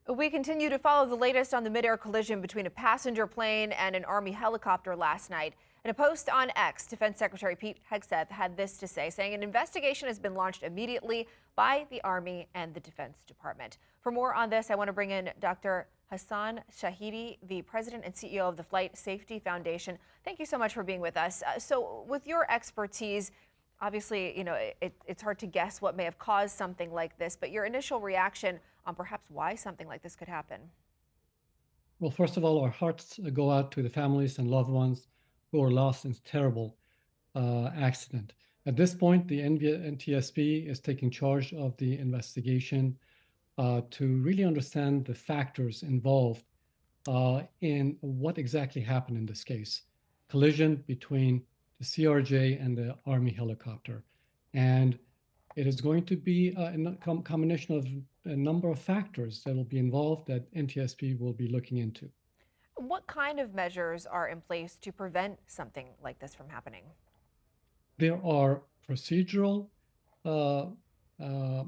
We continue to follow the latest on the midair collision between a passenger plane and an Army helicopter last night. In a post on X, Defense Secretary Pete Hegseth had this to say, saying an investigation has been launched immediately by the Army and the Defense Department. For more on this, I want to bring in Dr. Hassan Shahidi, the president and CEO of the Flight Safety Foundation. Thank you so much for being with us. So with your expertise, obviously, it's hard to guess what may have caused something like this, but your initial reaction on perhaps why something like this could happen. Well, first of all, our hearts go out to the families and loved ones who were lost in this terrible accident. At this point, the NTSB is taking charge of the investigation to really understand the factors involved in what exactly happened in this case. Collision between the CRJ and the Army helicopter. And it is going to be a combination of a number of factors that will be involved that NTSB will be looking into. What kind of measures are in place to prevent something like this from happening? There are procedural uh, uh,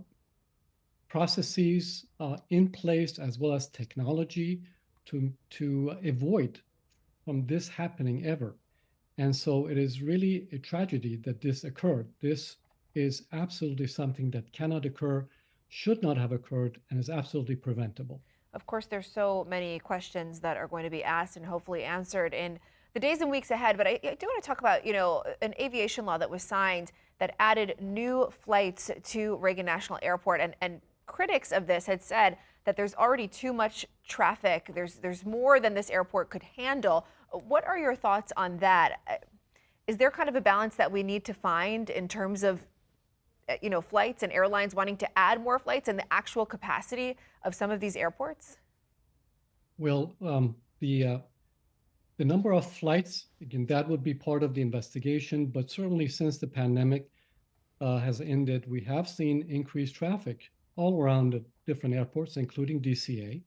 processes in place as well as technology to avoid from this happening ever. And so it is really a tragedy that this occurred. This is absolutely something that cannot occur, should not have occurred, and is absolutely preventable. Of course, there's so many questions that are going to be asked and hopefully answered in the days and weeks ahead. But I do want to talk about, an aviation law that was signed that added new flights to Reagan National Airport. And critics of this had said that there's already too much traffic. There's more than this airport could handle. What are your thoughts on that? Is there kind of a balance that we need to find in terms of flights and airlines wanting to add more flights and the actual capacity of some of these airports? Well, the number of flights, again, that would be part of the investigation, but certainly since the pandemic has ended, we have seen increased traffic all around the different airports, including DCA.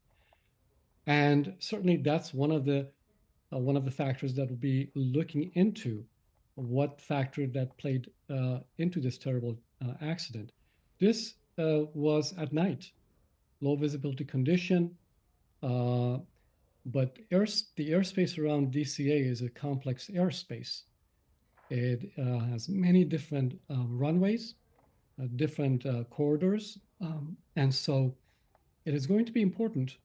And certainly that's one of the factors that will be looking into what factor that played into this terrible accident. This was at night, low visibility condition, uh, but the airspace around DCA is a complex airspace. It has many different runways, different corridors, and so it is going to be important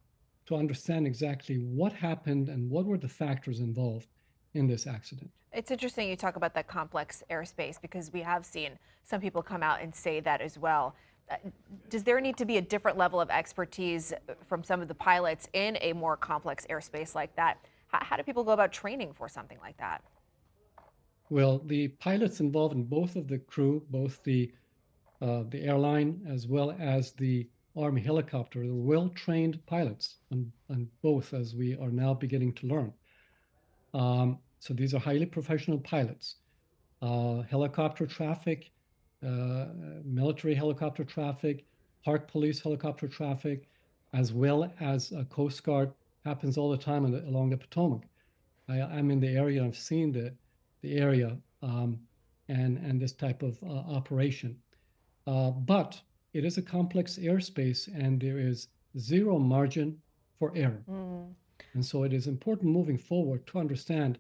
to understand exactly what happened and what were the factors involved in this accident. It's interesting you talk about that complex airspace because we have seen some people come out and say that as well. Uh, Does there need to be a different level of expertise from some of the pilots in a more complex airspace like that? How do people go about training for something like that? Well, the pilots involved in both of the crew, both the airline as well as the Army helicopter, they're well-trained pilots on both, as we are now beginning to learn. So these are highly professional pilots. Helicopter traffic, uh, military helicopter traffic, park police helicopter traffic, as well as Coast Guard happens all the time along the Potomac. I'm in the area. I've seen the area and this type of operation. But it is a complex airspace, and there is zero margin for error. Mm. And so it is important moving forward to understand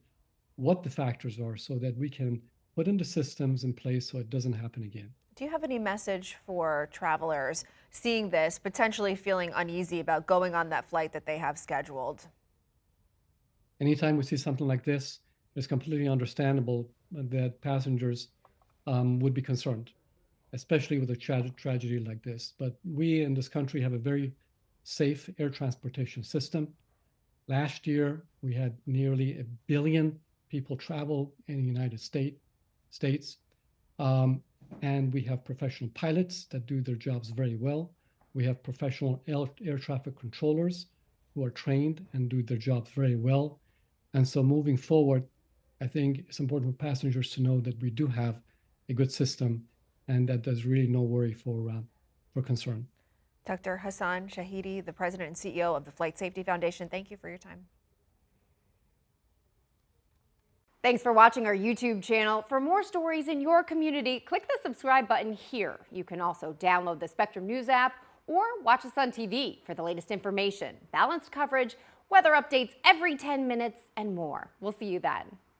what the factors are so that we can put in the systems in place so it doesn't happen again. Do you have any message for travelers seeing this, potentially feeling uneasy about going on that flight that they have scheduled? Anytime we see something like this, it's completely understandable that passengers would be concerned, especially with a tragedy like this. But we in this country have a very safe air transportation system. Last year, we had nearly 1 billion people travel in the United States. Um, and we have professional pilots that do their jobs very well. We have professional air traffic controllers who are trained and do their jobs very well. And so moving forward, I think it's important for passengers to know that we do have a good system and that there's really no worry for concern. Dr. Hassan Shahidi, the president and CEO of the Flight Safety Foundation, thank you for your time. Thanks for watching our YouTube channel. For more stories in your community, click the subscribe button here. You can also download the Spectrum News app or watch us on TV for the latest information, balanced coverage, weather updates every 10 minutes, and more. We'll see you then.